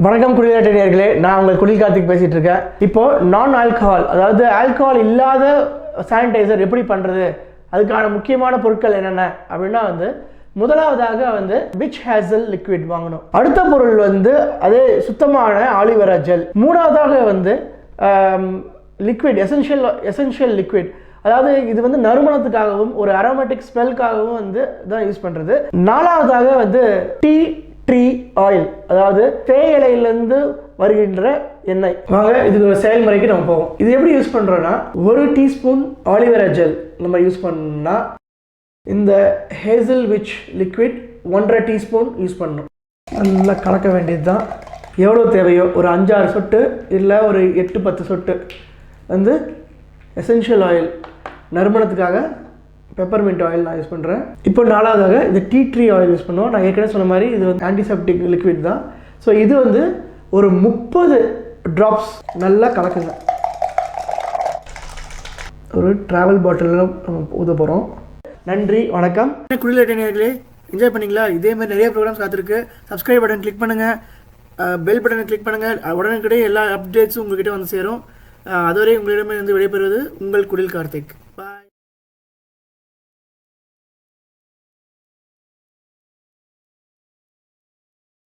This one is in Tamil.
வணக்கம் குடிநீர் நேயர்களே, நான் உங்கள் குடில் கார்த்திக் பேசிகிட்டு இருக்கேன். இப்போது நான் ஆல்கஹால், அதாவது ஆல்கஹால் இல்லாத சானிடைசர் எப்படி பண்ணுறது, அதுக்கான முக்கியமான பொருட்கள் என்னென்ன அப்படின்னா முதலாவதாக விச் ஹேசல் லிக்விட் வாங்கணும். அடுத்த பொருள் அதே சுத்தமான ஆலிவேரா ஜெல். மூணாவதாக லிக்விட் எசென்ஷியல் லிக்விட், அதாவது இது நறுமணத்துக்காகவும் ஒரு அரோமேட்டிக் ஸ்மெல்காகவும் தான் யூஸ் பண்ணுறது. நாலாவதாக டீ ட்ரீ ஆயில், அதாவது தேயிலையிலேருந்து வருகின்ற எண்ணெய். வாங்க இதுக்கு ஒரு செயல்முறைக்கு நம்ம போவோம். இது எப்படி யூஸ் பண்ணுறோன்னா, 1 டீஸ்பூன் ஆலிவேரா ஜெல் நம்ம யூஸ் பண்ணால் இந்த hazel which liquid 1.5 teaspoon use பண்ணணும். நல்லா கலக்க வேண்டியது தான். எவ்வளோ தேவையோ ஒரு 5-6 சொட்டு இல்லை ஒரு 8-10 சொட்டு எசென்ஷியல் ஆயில், நறுமணத்துக்காக பெப்பர்மின்ட் ஆயில் நான் யூஸ் பண்ணுறேன். இப்போ நாலாவதாக இந்த டீ ட்ரீ ஆயில் யூஸ் பண்ணுவோம். நான் ஏற்கனவே சொன்ன மாதிரி இது ஆன்டிசெப்டிக் லிக்விட் தான். ஸோ இது ஒரு 30 ட்ராப்ஸ் நல்லா கலக்குங்க. ஒரு ட்ராவல் பாட்டிலில் நம்ம ஊத போகிறோம். நன்றி, வணக்கம். குடிநீர் நேயர்களே, என்ஜாய் பண்ணிங்களா? இதேமாதிரி நிறைய ப்ரோக்ராம்ஸ் காத்திருக்கு. சப்ஸ்கிரைப் பட்டன் கிளிக் பண்ணுங்கள், பெல் பட்டனை கிளிக் பண்ணுங்கள். உடனுக்குடைய எல்லா அப்டேட்ஸும் உங்கள்கிட்ட சேரும். அதுவரை உங்களிடமே விடைபெறுவது உங்கள் குடில் கார்த்திக். பாய்.